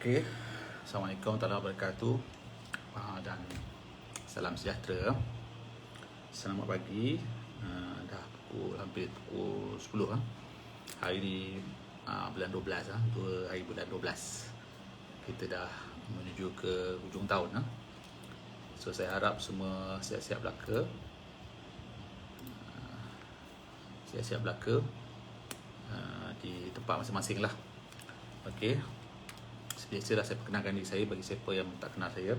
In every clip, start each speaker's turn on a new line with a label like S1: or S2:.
S1: Okey. Assalamualaikum warahmatullahi wabarakatuh. Dan salam sejahtera. Selamat pagi. Dah hampir pukul 10 . Hari ni bulan 12 2 hari bulan 12. Kita dah menuju ke hujung tahun . So saya harap semua siap-siap belaka. Siap-siap belaka di tempat masing-masing lah. Okey. Biasalah saya perkenalkan diri saya bagi siapa yang tak kenal saya.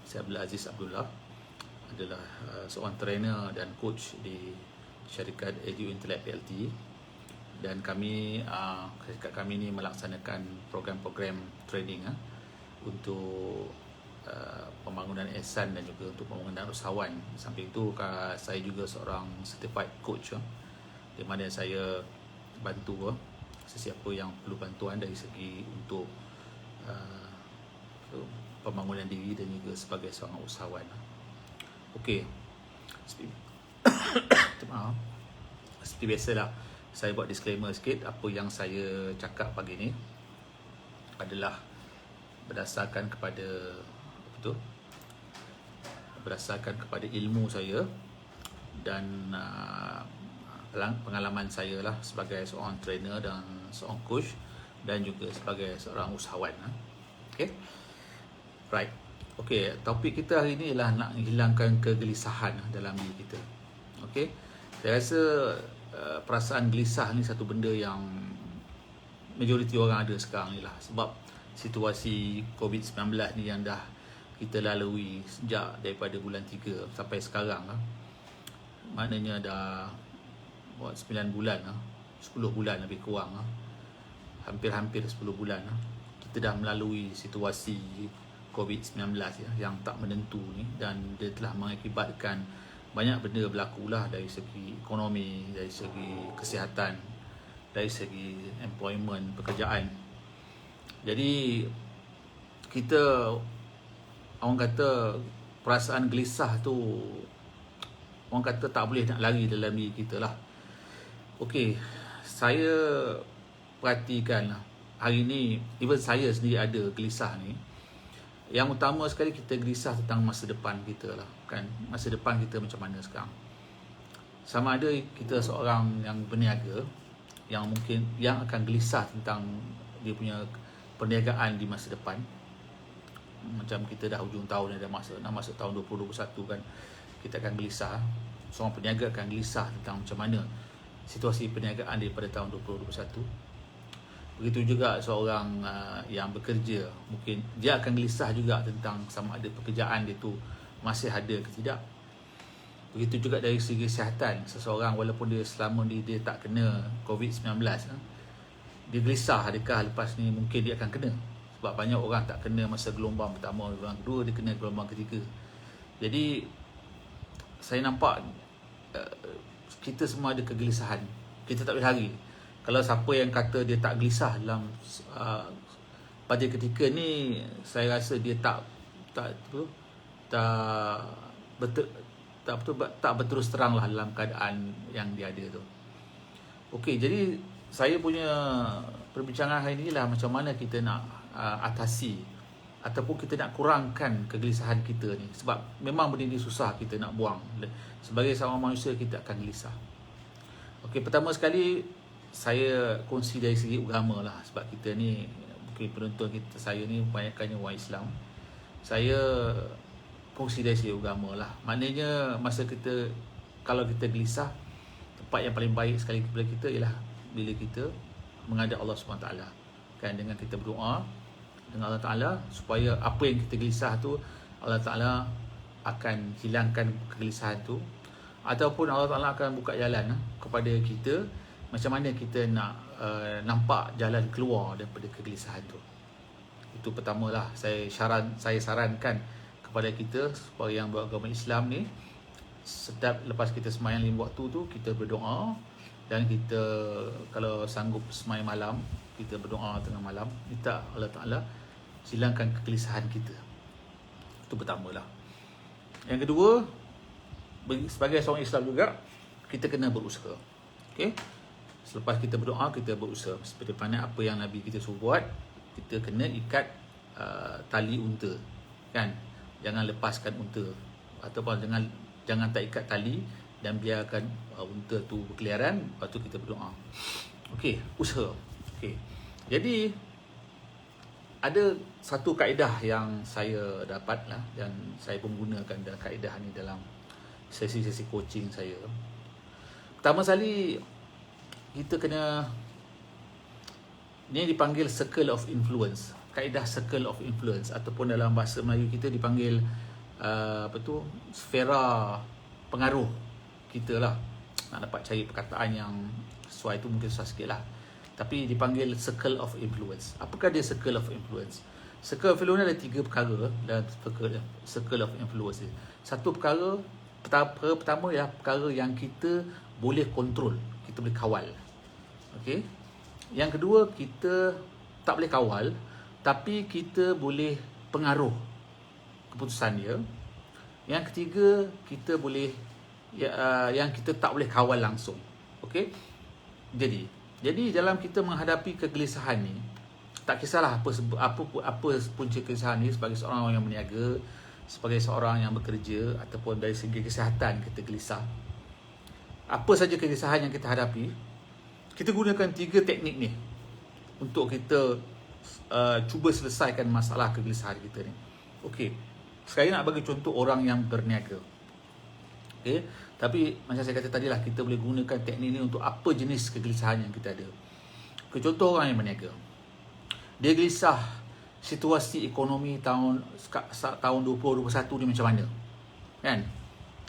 S1: Saya Abdul Aziz Abdullah, adalah seorang trainer dan coach di syarikat Edu Intellect PLT, dan syarikat kami ni melaksanakan program-program training untuk pembangunan ihsan dan juga untuk pembangunan usahawan. Samping itu saya juga seorang certified coach, di mana saya bantu sesiapa yang perlu bantuan dari segi untuk pembangunan diri dan juga sebagai seorang usahawan. Okey. Seperti biasalah, saya buat disclaimer sikit. Apa yang saya cakap pagi ni adalah berdasarkan kepada ilmu saya dan pengalaman saya lah sebagai seorang trainer dan seorang coach dan juga sebagai seorang usahawan. Okay. Right. Okay, topik kita hari ni ialah nak hilangkan kegelisahan dalam diri kita. Okay. Saya rasa perasaan gelisah ni satu benda yang majoriti orang ada sekarang ni lah. Sebab situasi COVID-19 ni yang dah kita lalui sejak daripada bulan 3 sampai sekarang maknanya dah buat 9 bulan 10 bulan lebih kurang hampir-hampir 10 bulan kita dah melalui situasi COVID-19 yang tak menentu ni, dan dia telah mengakibatkan banyak benda berlaku lah, dari segi ekonomi, dari segi kesihatan, dari segi employment, pekerjaan. Jadi kita, orang kata perasaan gelisah tu, orang kata tak boleh nak lari dalam diri kita lah. Okey, saya perhatikan hari ni, even saya sendiri ada gelisah ni. Yang utama sekali kita gelisah tentang masa depan kita lah, kan? Masa depan kita macam mana sekarang? Sama ada kita seorang yang berniaga, yang mungkin yang akan gelisah tentang dia punya perniagaan di masa depan. Macam kita dah hujung tahun, nak masuk tahun 2021 kan, kita akan gelisah. Seorang peniaga akan gelisah tentang macam mana situasi perniagaan daripada tahun 2021. Begitu juga seorang yang bekerja, mungkin dia akan gelisah juga tentang sama ada pekerjaan dia tu masih ada ke tidak. Begitu juga dari segi kesihatan, seseorang walaupun dia selama ni dia tak kena COVID-19, dia gelisah adakah lepas ni mungkin dia akan kena. Sebab banyak orang tak kena masa gelombang pertama, gelombang kedua, dia kena gelombang ketiga. Jadi saya nampak kita semua ada kegelisahan. Kita tak boleh lari. Kalau siapa yang kata dia tak gelisah dalam pada ketika ni, saya rasa dia tak berterus terang lah dalam keadaan yang dia ada tu. Okey, jadi saya punya perbincangan hari ni lah macam mana kita nak atasi ataupun kita nak kurangkan kegelisahan kita ni. Sebab memang benda ni susah kita nak buang. Sebagai seorang manusia, kita akan gelisah. Okey, pertama sekali saya kongsi dari segi agama lah. Sebab kita ni, mungkin penonton saya ni banyakkannya orang Islam. Saya kongsi dari segi agama lah. Maknanya kalau kita gelisah, tempat yang paling baik sekali kepada kita ialah bila kita menghadap Allah SWT, kan, dengan kita berdoa dengan Allah Ta'ala supaya apa yang kita gelisah tu Allah Ta'ala akan hilangkan kegelisahan tu, ataupun Allah Ta'ala akan buka jalan kepada kita macam mana kita nak nampak jalan keluar daripada kegelisahan tu. Itu pertamalah saya sarankan kepada kita supaya yang beragama Islam ni, setiap lepas kita sembahyang 5 waktu tu, kita berdoa, dan kita kalau sanggup sembahyang malam, kita berdoa tengah malam, minta Allah Ta'ala hilangkan kegelisahan kita. Itu pertamalah. Yang kedua, sebagai seorang Islam juga, kita kena berusaha. Okey. Selepas kita berdoa, kita berusaha. Seperti mana apa yang Nabi kita suruh buat, kita kena ikat tali unta, kan? Jangan lepaskan unta, ataupun jangan tak ikat tali dan biarkan unta tu berkeliaran. Lepas tu kita berdoa. Okey, usaha. Okey. Jadi ada satu kaedah yang saya dapat lah, dan saya pun gunakan dalam kaedah ni dalam sesi-sesi coaching saya. Pertama sekali, kita kena, ni dipanggil circle of influence. Kaedah circle of influence, ataupun dalam bahasa Melayu kita dipanggil sfera pengaruh kita lah. Nak dapat cari perkataan yang sesuai tu mungkin susah sikit lah, tapi dipanggil circle of influence. Apakah dia circle of influence? Circle of influence ada 3 perkara dalam circle of influence ni. Satu perkara pertama ialah perkara yang kita boleh kontrol, kita boleh kawal. Okey. Yang kedua, kita tak boleh kawal, tapi kita boleh pengaruh keputusan dia. Yang ketiga, kita boleh yang kita tak boleh kawal langsung. Okey. Jadi dalam kita menghadapi kegelisahan ni, tak kisahlah apa punca kegelisahan ni, sebagai seorang yang berniaga, sebagai seorang yang bekerja, ataupun dari segi kesihatan kita gelisah. Apa saja kegelisahan yang kita hadapi, kita gunakan 3 teknik ni untuk kita cuba selesaikan masalah kegelisahan kita ni. Okey. Sekarang nak bagi contoh orang yang berniaga. Okey. Tapi macam saya kata tadi lah, kita boleh gunakan teknik ni untuk apa jenis kegelisahan yang kita ada. Contoh orang yang berniaga, dia gelisah situasi ekonomi tahun 2021 ni macam mana, kan?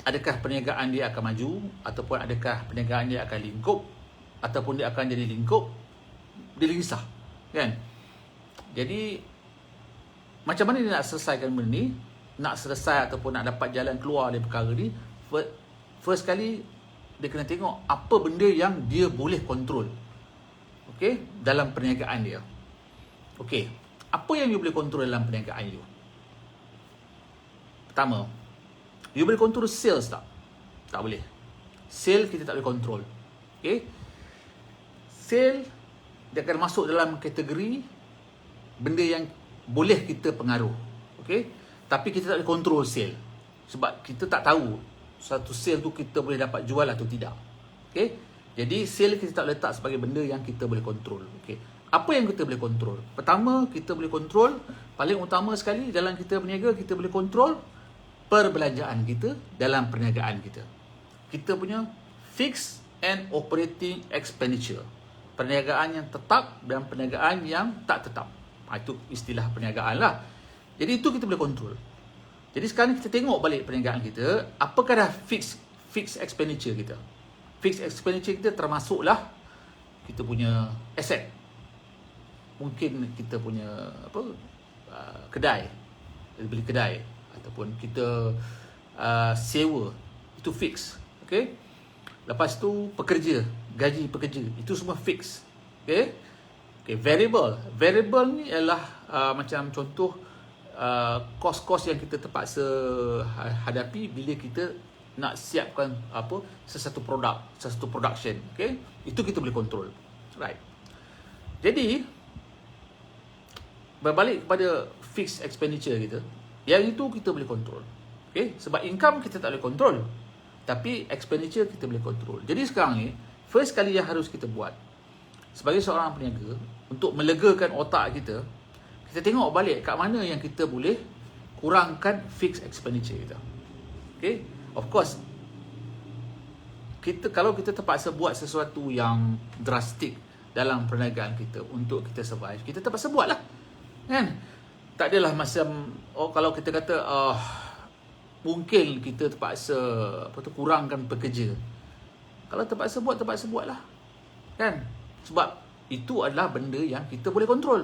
S1: Adakah perniagaan dia akan maju, ataupun adakah perniagaan dia akan lingkup, ataupun dia akan jadi lingkup? Dia gelisah, kan? Jadi macam mana dia nak selesaikan benda ni, nak selesai ataupun nak dapat jalan keluar dari perkara ni? First kali, dia kena tengok apa benda yang dia boleh kontrol, okey, dalam perniagaan dia. Okey, apa yang you boleh kontrol dalam perniagaan you? Pertama, you boleh kontrol sales tak? Tak boleh. Sale kita tak boleh kontrol. Okey, sale dia akan masuk dalam kategori benda yang boleh kita pengaruh. Okey, tapi kita tak boleh kontrol sale, sebab kita tak tahu satu sale tu kita boleh dapat jual atau tidak. Okey, jadi sale kita tak boleh letak sebagai benda yang kita boleh kontrol. Okey, apa yang kita boleh kontrol? Pertama, kita boleh kontrol, paling utama sekali dalam kita berniaga, kita boleh kontrol perbelanjaan kita dalam perniagaan kita. Kita punya fixed and operating expenditure, perniagaan yang tetap dan perniagaan yang tak tetap. Itu istilah perniagaan lah. Jadi itu kita boleh kontrol. Jadi sekarang kita tengok balik perniagaan kita, apakah dah fixed expenditure kita. Fixed expenditure kita termasuklah kita punya aset. Mungkin kita punya kedai, kita beli kedai, ataupun kita sewa, itu fix. Okey. Lepas tu pekerja, gaji pekerja, itu semua fix. Okey. Okey, variable ni ialah macam contoh kos-kos yang kita terpaksa hadapi bila kita nak siapkan sesuatu produk, sesuatu production. Okey, itu kita boleh kontrol. Right. Jadi berbalik kepada fixed expenditure kita, yang itu kita boleh kontrol. Okey, sebab income kita tak boleh kontrol, tapi expenditure kita boleh kontrol. Jadi sekarang ni, first kali yang harus kita buat sebagai seorang peniaga, untuk melegakan otak kita, kita tengok balik kat mana yang kita boleh kurangkan fixed expenditure kita. Okay, of course, kalau kita terpaksa buat sesuatu yang drastik dalam perniagaan kita untuk kita survive, kita terpaksa buat lah, kan? Tak adalah macam kalau kita kata mungkin kita terpaksa kurangkan pekerja. Kalau terpaksa buat lah, kan? Sebab itu adalah benda yang kita boleh kontrol.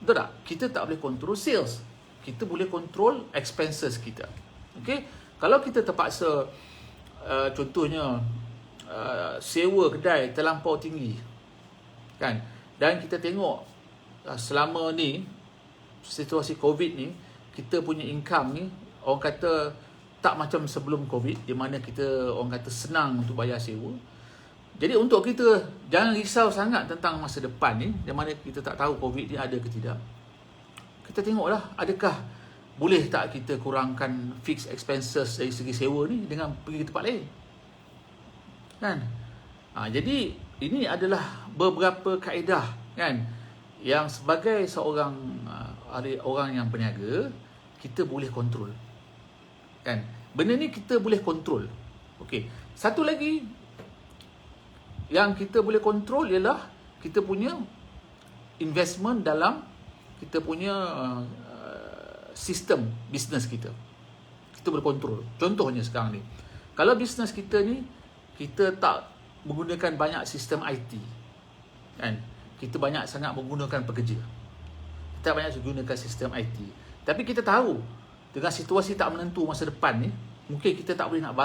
S1: Betul tak? Kita tak boleh kontrol sales, kita boleh kontrol expenses kita. Okay? Kalau kita terpaksa contohnya sewa kedai terlampau tinggi, kan? Dan kita tengok selama ni situasi COVID ni, kita punya income ni orang kata tak macam sebelum COVID, di mana kita orang kata senang untuk bayar sewa. Jadi untuk kita jangan risau sangat tentang masa depan ni, di mana kita tak tahu COVID ni ada ke tidak. Kita tengoklah adakah boleh tak kita kurangkan fixed expenses dari segi sewa ni dengan pergi ke tempat lain. Kan? Jadi ini adalah beberapa kaedah kan yang sebagai seorang orang yang berniaga kita boleh kontrol. Kan? Benda ni kita boleh kontrol. Okey. Satu lagi yang kita boleh kontrol ialah kita punya investment dalam kita punya sistem bisnes kita. Kita boleh kontrol. Contohnya sekarang ni, kalau bisnes kita ni kita tak menggunakan banyak sistem IT, kan? Kita banyak sangat menggunakan pekerja. Kita banyak menggunakan sistem IT. Tapi kita tahu dengan situasi tak menentu masa depan ni, mungkin kita tak boleh nak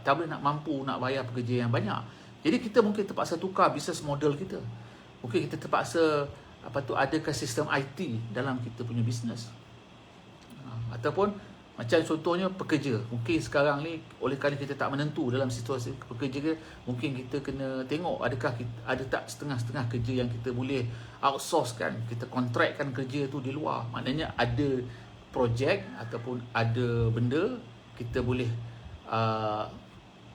S1: tak boleh nak mampu nak bayar pekerja yang banyak. Jadi kita mungkin terpaksa tukar business model kita. Mungkin kita terpaksa adakan sistem IT dalam kita punya bisnes. Ataupun macam contohnya pekerja. Mungkin sekarang ni oleh kerana kita tak menentu dalam situasi pekerja, mungkin kita kena tengok adakah ada tak setengah-setengah kerja yang kita boleh outsource kan, kita kontrakkan kerja tu di luar. Maknanya ada projek ataupun ada benda kita boleh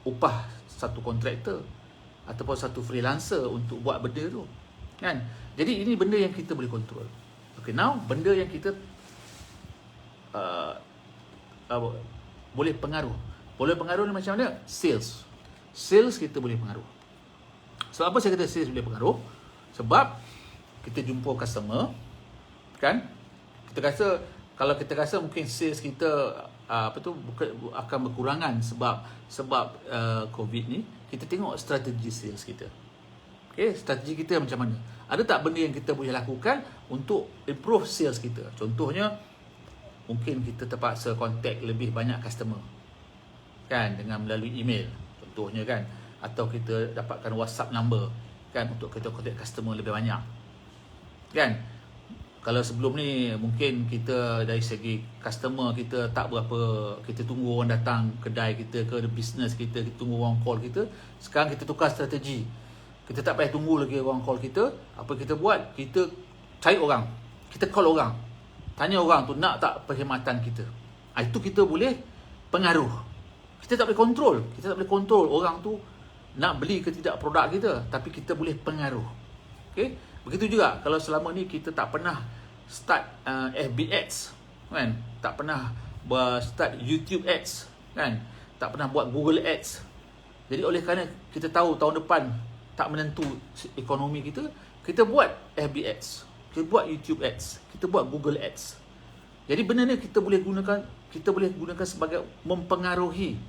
S1: upah satu kontraktor ataupun satu freelancer untuk buat benda tu kan. Jadi ini benda yang kita boleh kontrol. Okay, now benda yang kita boleh pengaruh. Boleh pengaruh ni macam mana? Sales. Sales kita boleh pengaruh. Sebab apa saya kata sales boleh pengaruh? Sebab kita jumpa customer kan. Kita rasa kalau kita rasa mungkin sales kita akan berkurangan sebab COVID ni, kita tengok strategi sales kita. Okay, strategi kita macam mana? Ada tak benda yang kita boleh lakukan untuk improve sales kita? Contohnya, mungkin kita terpaksa contact lebih banyak customer kan dengan melalui email contohnya kan, atau kita dapatkan WhatsApp number kan untuk kita contact customer lebih banyak kan. Kalau sebelum ni mungkin kita dari segi customer kita tak berapa, kita tunggu orang datang kedai kita ke business kita tunggu orang call kita. Sekarang kita tukar strategi, kita tak payah tunggu lagi orang call kita. Apa kita buat? Kita cari orang, kita call orang, tanya orang tu nak tak perkhidmatan kita. Itu kita boleh pengaruh. Kita tak boleh kontrol. Kita tak boleh kontrol orang tu nak beli ke tidak produk kita, tapi kita boleh pengaruh. Okay? Begitu juga kalau selama ni kita tak pernah start FB Ads kan, tak pernah start YouTube Ads kan, tak pernah buat Google Ads. Jadi oleh kerana kita tahu tahun depan tak menentu ekonomi kita, kita buat FB Ads, kita buat YouTube Ads, kita buat Google Ads. Jadi benda ni kita boleh gunakan sebagai mempengaruhi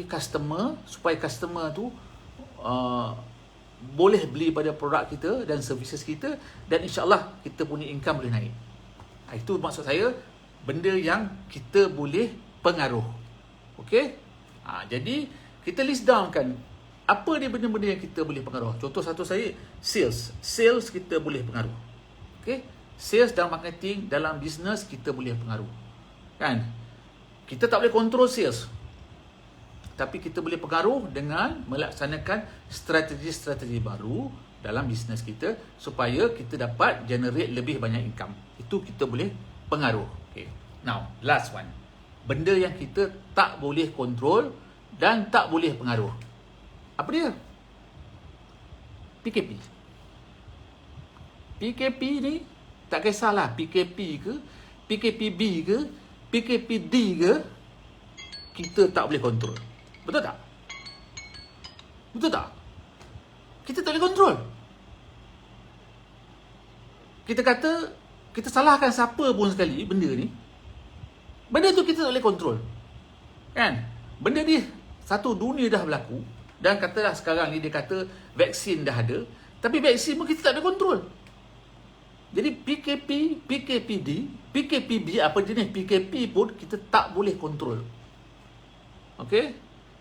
S1: customer supaya customer tu boleh beli pada produk kita dan services kita, dan insya-Allah kita punya income boleh naik. Itu maksud saya benda yang kita boleh pengaruh. Okey? Jadi kita list down kan apa dia benda-benda yang kita boleh pengaruh. Contoh satu saya sales. Sales kita boleh pengaruh. Okey? Sales dan marketing dalam bisnes kita boleh pengaruh. Kan? Kita tak boleh kontrol sales, tapi kita boleh pengaruh dengan melaksanakan strategi-strategi baru dalam bisnes kita supaya kita dapat generate lebih banyak income. Itu kita boleh pengaruh. Okay. Now, last one. Benda yang kita tak boleh kontrol dan tak boleh pengaruh. Apa dia? PKP. PKP ni tak kisahlah PKP ke, PKPB ke, PKPD ke, kita tak boleh kontrol. Betul tak? Betul tak? Kita tak boleh kontrol. Kita kata, kita salahkan siapa pun sekali benda ni, benda tu kita tak boleh kontrol. Kan? Benda ni satu dunia dah berlaku, dan katalah sekarang ni dia kata vaksin dah ada, tapi vaksin pun kita tak boleh kontrol. Jadi PKP, PKPD, PKPB, apa jenis PKP pun kita tak boleh kontrol. Okey?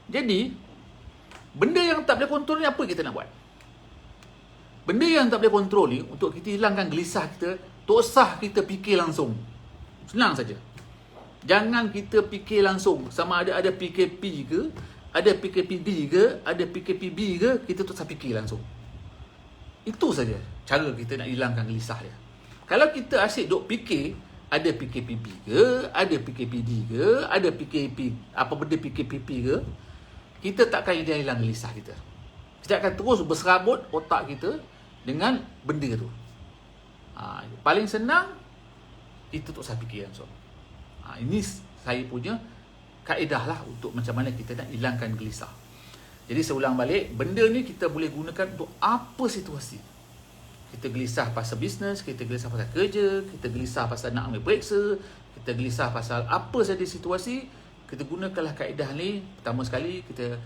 S1: Jadi, benda yang tak boleh kontrol ni apa kita nak buat? Benda yang tak boleh kontrol ni, untuk kita hilangkan gelisah kita, tak usah kita fikir langsung. Senang saja. Jangan kita fikir langsung sama ada PKP ke, ada PKPD ke, ada PKPB ke, kita tak usah fikir langsung. Itu saja cara kita nak hilangkan gelisah dia. Kalau kita asyik duk fikir, ada PKPP ke, ada PKPD ke, ada PKP, apa benda PKPP ke, kita takkan hilang gelisah kita. Kita akan terus berserabut otak kita dengan benda tu. Paling senang, kita tak usah fikir langsung. Ini saya punya kaedah lah untuk macam mana kita nak hilangkan gelisah. Jadi saya ulang balik, benda ni kita boleh gunakan untuk apa situasi. Kita gelisah pasal bisnes, kita gelisah pasal kerja, kita gelisah pasal nak ambil periksa, kita gelisah pasal apa saja situasi, kita gunakanlah kaedah ni. Pertama sekali, kita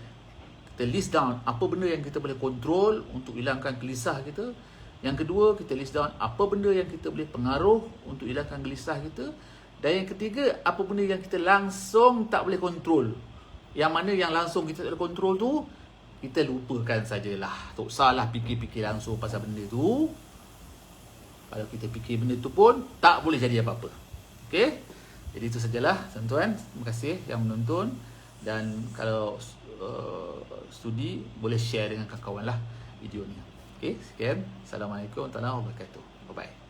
S1: list down apa benda yang kita boleh kontrol untuk hilangkan gelisah kita. Yang kedua, kita list down apa benda yang kita boleh pengaruh untuk hilangkan gelisah kita. Dan yang ketiga, apa benda yang kita langsung tak boleh kontrol. Yang mana yang langsung kita tak boleh kontrol tu, kita lupakan sajalah. Tak usahlah fikir-fikir langsung pasal benda tu. Kalau kita fikir benda tu pun, tak boleh jadi apa-apa. Okey? Jadi itu sajalah, tuan-tuan. Terima kasih yang menonton. Dan kalau studi, boleh share dengan kawan-kawan lah video ni. Okey, sekian. Assalamualaikum warahmatullahi wabarakatuh. Bye-bye.